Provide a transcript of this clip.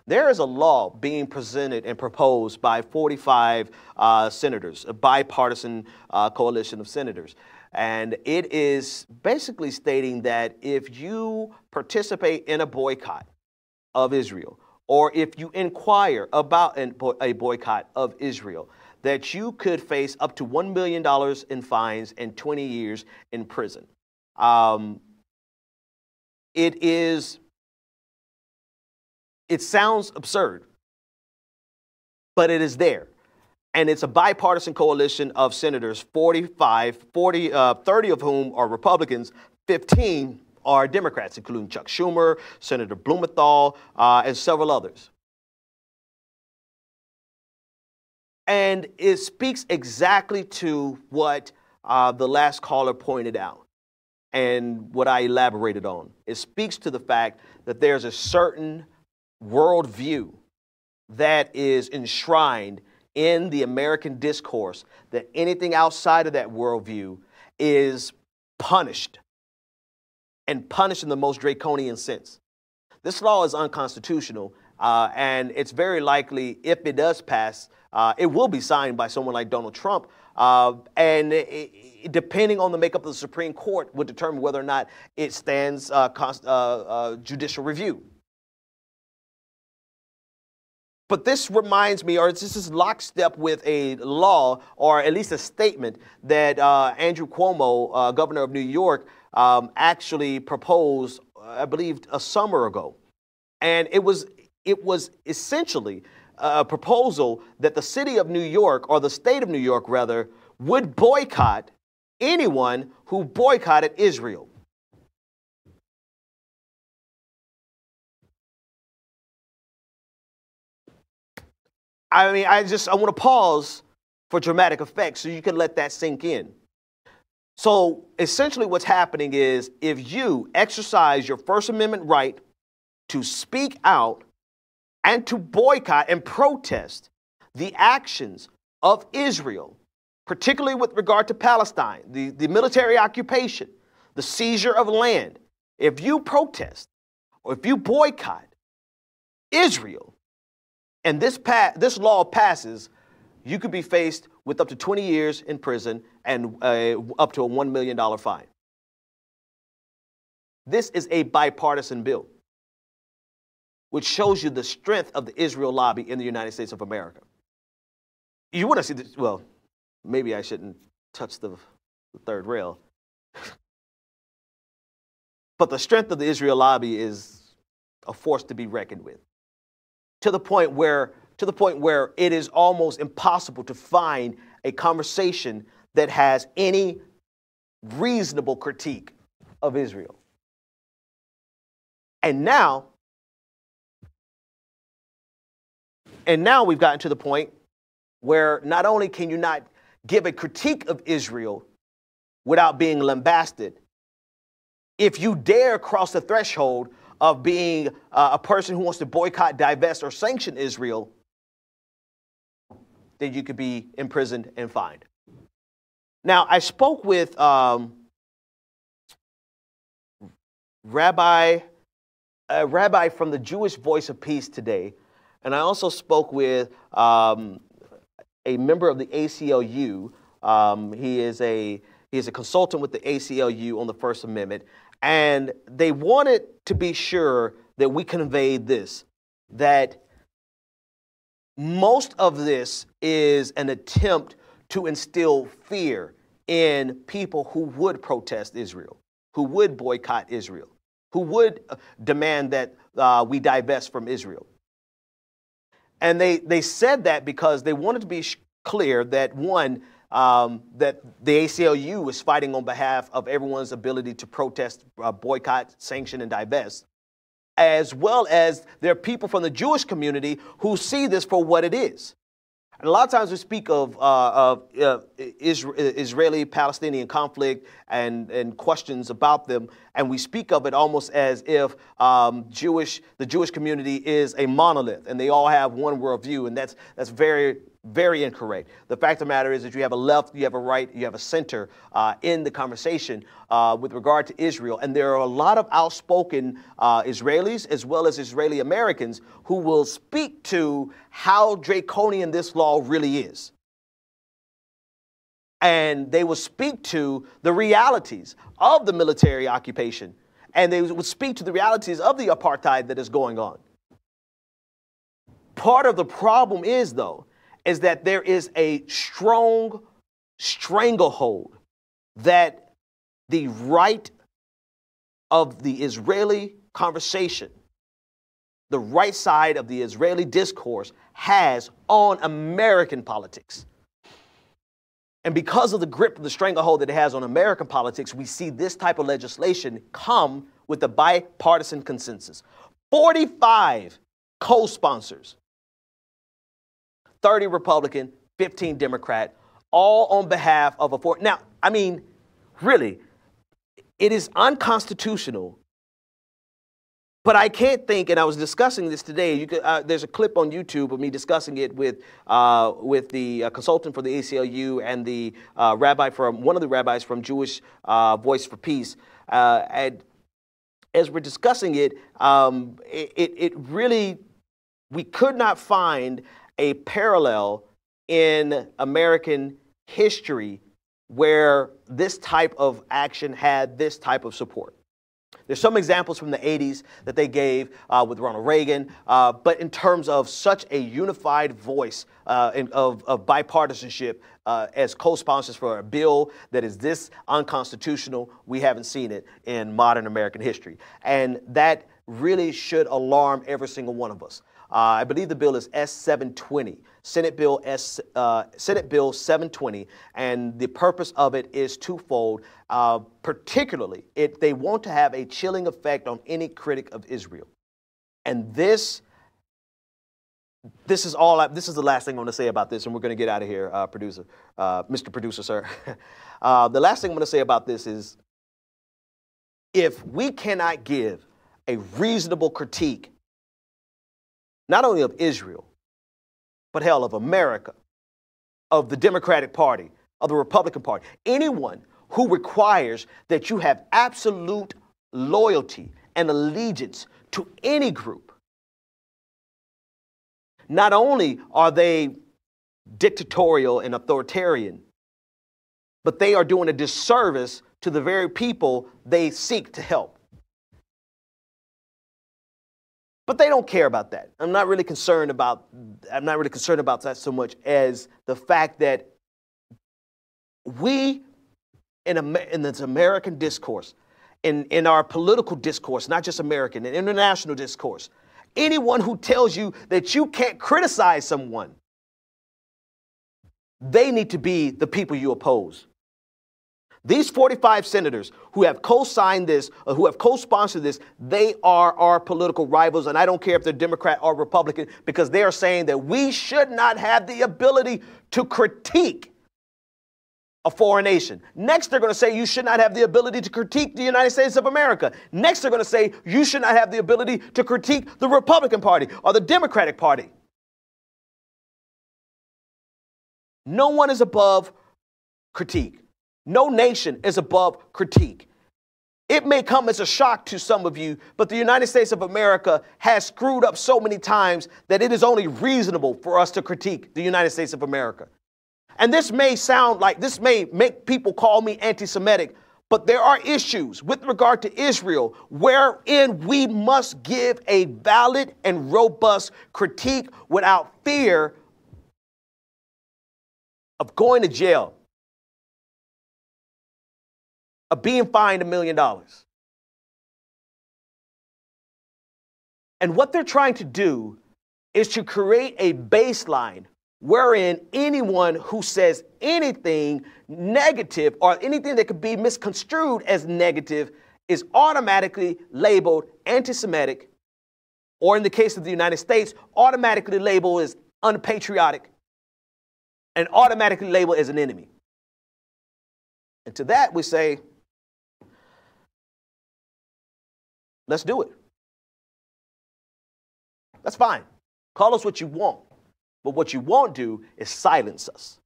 There is a law being presented and proposed by 45 senators, a bipartisan coalition of senators. And it is basically stating that if you participate in a boycott of Israel, or if you inquire about a boycott of Israel, that you could face up to $1 million in fines and 20 years in prison. It sounds absurd, but it is there. And it's a bipartisan coalition of senators, 30 of whom are Republicans, 15 are Democrats, including Chuck Schumer, Senator Blumenthal, and several others. And it speaks exactly to what the last caller pointed out and what I elaborated on. It speaks to the fact that there's a certain worldview that is enshrined in the American discourse, that anything outside of that worldview is punished, and punished in the most draconian sense. This law is unconstitutional, and it's very likely, if it does pass, it will be signed by someone like Donald Trump, and depending on the makeup of the Supreme Court, would determine whether or not it stands judicial review. But this reminds me, or this is lockstep with a law, or at least a statement that Andrew Cuomo, governor of New York, actually proposed, I believe, a summer ago. And it was essentially a proposal that the city of New York, or the state of New York rather, would boycott anyone who boycotted Israel. I mean, I want to pause for dramatic effect so you can let that sink in. So essentially what's happening is, if you exercise your First Amendment right to speak out and to boycott and protest the actions of Israel, particularly with regard to Palestine, the military occupation, the seizure of land, if you protest or if you boycott Israel, and this law passes, you could be faced with up to 20 years in prison and up to a $1 million fine. This is a bipartisan bill, which shows you the strength of the Israel lobby in the United States of America. You want to see this? Well, maybe I shouldn't touch the third rail. But the strength of the Israel lobby is a force to be reckoned with. To the point where it is almost impossible to find a conversation that has any reasonable critique of Israel. And now we've gotten to the point where not only can you not give a critique of Israel without being lambasted, if you dare cross the threshold of being a person who wants to boycott, divest, or sanction Israel, then you could be imprisoned and fined. Now, I spoke with Rabbi from the Jewish Voice of Peace today, and I also spoke with a member of the ACLU. He is a consultant with the ACLU on the First Amendment. And they wanted to be sure that we conveyed this, that most of this is an attempt to instill fear in people who would protest Israel, who would boycott Israel, who would demand that we divest from Israel. And they said that because they wanted to be clear that, one, that the ACLU is fighting on behalf of everyone's ability to protest, boycott, sanction, and divest, as well as there are people from the Jewish community who see this for what it is. And a lot of times we speak of Israeli-Palestinian conflict and questions about them, and we speak of it almost as if the Jewish community is a monolith and they all have one worldview, and that's very Very incorrect. The fact of the matter is that you have a left, you have a right, you have a center in the conversation with regard to Israel. And there are a lot of outspoken Israelis as well as Israeli Americans who will speak to how draconian this law really is. And they will speak to the realities of the military occupation. And they would speak to the realities of the apartheid that is going on. Part of the problem is, though, is that there is a strong stranglehold that the right of the Israeli conversation, the right side of the Israeli discourse, has on American politics. And because of the grip of the stranglehold that it has on American politics, we see this type of legislation come with a bipartisan consensus. 45 co-sponsors. 30 Republican, 15 Democrat, all on behalf of a now, I mean, really, it is unconstitutional. But I can't think, and I was discussing this today. You could, there's a clip on YouTube of me discussing it with the consultant for the ACLU and the rabbi from one of the rabbis from Jewish Voice for Peace. And as we're discussing it, it really, we could not find a parallel in American history where this type of action had this type of support. There's some examples from the 80s that they gave with Ronald Reagan, but in terms of such a unified voice of bipartisanship as co-sponsors for a bill that is this unconstitutional, we haven't seen it in modern American history. And that really should alarm every single one of us. I believe the bill is S-720, Senate Bill 720, and the purpose of it is twofold. Particularly, they want to have a chilling effect on any critic of Israel. And this is the last thing I'm going to say about this, and we're going to get out of here, producer, Mr. Producer, sir. The last thing I'm going to say about this is, if we cannot give a reasonable critique not only of Israel, but hell, of America, of the Democratic Party, of the Republican Party, anyone who requires that you have absolute loyalty and allegiance to any group, not only are they dictatorial and authoritarian, but they are doing a disservice to the very people they seek to help. But they don't care about that. I'm not really concerned about that so much as the fact that we, in this American discourse, in our political discourse, not just American, in international discourse, anyone who tells you that you can't criticize someone, they need to be the people you oppose. These 45 senators who have co-signed this, or who have co-sponsored this, they are our political rivals, and I don't care if they're Democrat or Republican, because they are saying that we should not have the ability to critique a foreign nation. Next, they're going to say you should not have the ability to critique the United States of America. Next, they're going to say you should not have the ability to critique the Republican Party or the Democratic Party. No one is above critique. No nation is above critique. It may come as a shock to some of you, but the United States of America has screwed up so many times that it is only reasonable for us to critique the United States of America. And this may make people call me anti-Semitic, but there are issues with regard to Israel wherein we must give a valid and robust critique without fear of going to jail, of being fined $1 million. And what they're trying to do is to create a baseline wherein anyone who says anything negative or anything that could be misconstrued as negative is automatically labeled anti-Semitic, or in the case of the United States, automatically labeled as unpatriotic and automatically labeled as an enemy. And to that we say, let's do it. That's fine. Call us what you want. But what you won't do is silence us.